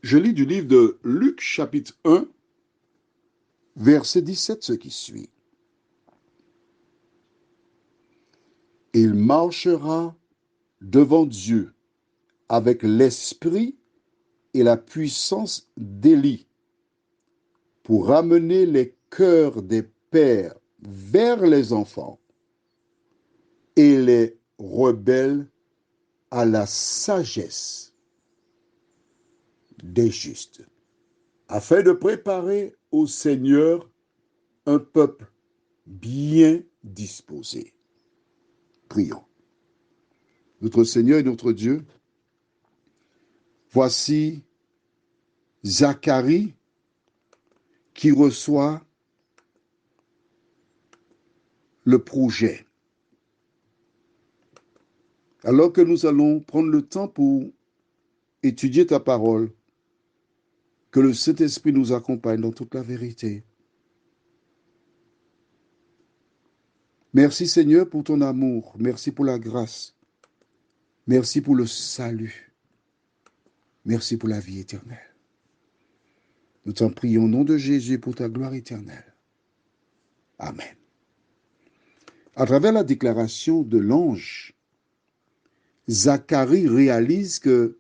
Je lis du livre de Luc, chapitre 1, verset 17, ce qui suit. Il marchera devant Dieu avec l'esprit et la puissance d'Élie pour ramener les cœurs des pères vers les enfants et les rebelles à la sagesse des justes, afin de préparer au Seigneur un peuple bien disposé. Prions. Notre Seigneur et notre Dieu, voici Zacharie qui reçoit le projet. Alors que nous allons prendre le temps pour étudier ta parole, que le Saint-Esprit nous accompagne dans toute la vérité. Merci Seigneur pour ton amour, merci pour la grâce, merci pour le salut, merci pour la vie éternelle. Nous t'en prions au nom de Jésus pour ta gloire éternelle. Amen. À travers la déclaration de l'ange, Zacharie réalise que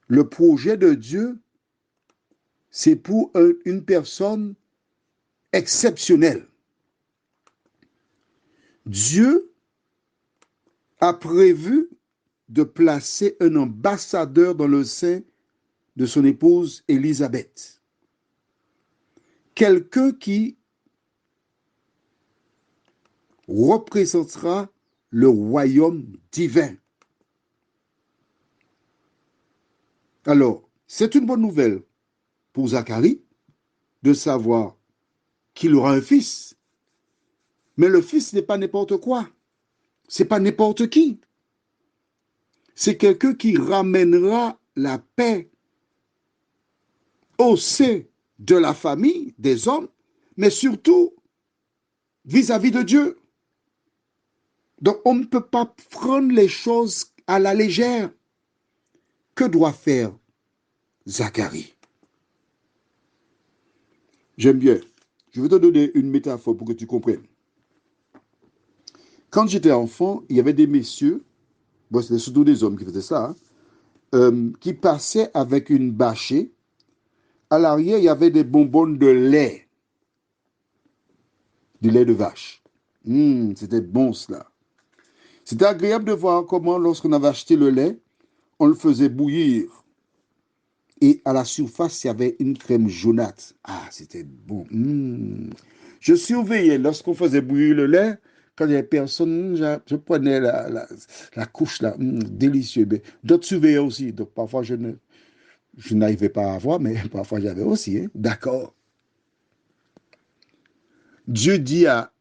le projet de Dieu, c'est pour une personne exceptionnelle. Dieu a prévu de placer un ambassadeur dans le sein de son épouse Élisabeth. Quelqu'un qui représentera le royaume divin. Alors, c'est une bonne nouvelle pour Zacharie de savoir qu'il aura un fils. Mais le fils n'est pas n'importe quoi. C'est pas n'importe qui. C'est quelqu'un qui ramènera la paix au sein de la famille, des hommes, mais surtout vis-à-vis de Dieu. Donc, on ne peut pas prendre les choses à la légère. Que doit faire Zacharie? J'aime bien. Je vais te donner une métaphore pour que tu comprennes. Quand j'étais enfant, il y avait des messieurs, bon, c'était surtout des hommes qui faisaient ça, qui passaient avec une bâchée. À l'arrière, il y avait des bonbons de lait. Du lait de vache. C'était bon cela. C'était agréable de voir comment, lorsqu'on avait acheté le lait, on le faisait bouillir. Et à la surface, il y avait une crème jaunâtre. Ah, c'était bon. Je surveillais lorsqu'on faisait bouillir le lait. Quand il n'y avait personne, je prenais la couche là, délicieux. D'autres surveillaient aussi. Donc parfois, je n'arrivais pas à voir, mais parfois j'avais aussi. Hein. D'accord. Dieu dit à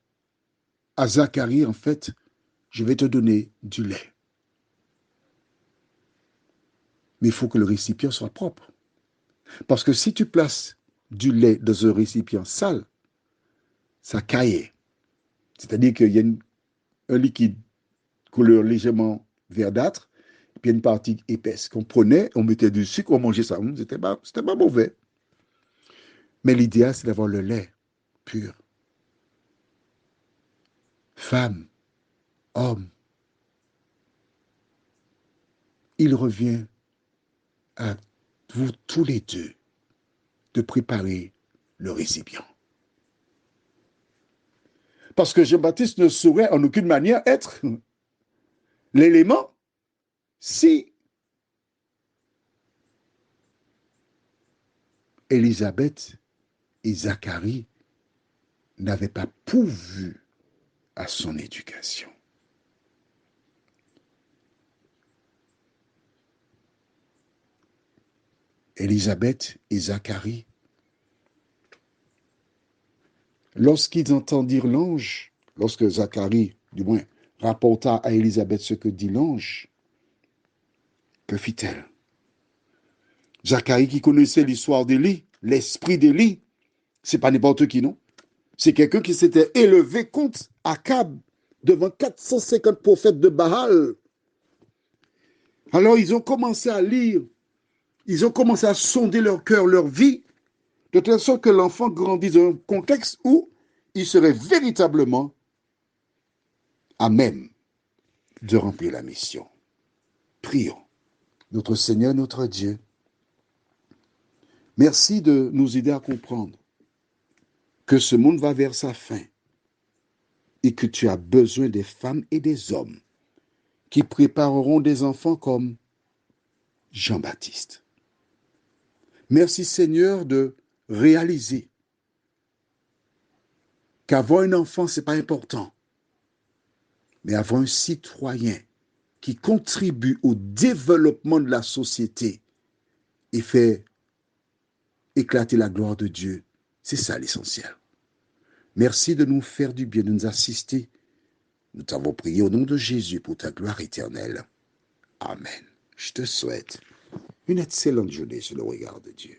Zacharie, en fait, je vais te donner du lait. Mais il faut que le récipient soit propre. Parce que si tu places du lait dans un récipient sale, ça caille. C'est-à-dire qu'il y a un liquide couleur légèrement verdâtre, et puis une partie épaisse qu'on prenait, on mettait du sucre, on mangeait ça. C'était pas mauvais. Mais l'idéal, c'est d'avoir le lait pur. Femme, homme, il revient à vous tous les deux de préparer le récipient. Parce que Jean-Baptiste ne saurait en aucune manière être l'élément si Élisabeth et Zacharie n'avaient pas pourvu à son éducation. Élisabeth et Zacharie, lorsqu'ils entendirent l'ange, lorsque Zacharie, du moins, rapporta à Élisabeth ce que dit l'ange, que fit-elle? Zacharie qui connaissait l'histoire d'Élie, l'esprit d'Élie, c'est pas n'importe qui, non? C'est quelqu'un qui s'était élevé contre Akab devant 450 prophètes de Baal. Alors ils ont commencé à lire Ils ont commencé à sonder leur cœur, leur vie, de telle sorte que l'enfant grandit dans un contexte où il serait véritablement à même de remplir la mission. Prions. Notre Seigneur, notre Dieu, merci de nous aider à comprendre que ce monde va vers sa fin et que tu as besoin des femmes et des hommes qui prépareront des enfants comme Jean-Baptiste. Merci Seigneur de réaliser qu'avoir un enfant, ce n'est pas important, mais avoir un citoyen qui contribue au développement de la société et fait éclater la gloire de Dieu, c'est ça l'essentiel. Merci de nous faire du bien, de nous assister. Nous t'avons prié au nom de Jésus pour ta gloire éternelle. Amen. Je te souhaite une excellente journée sur le regard de Dieu.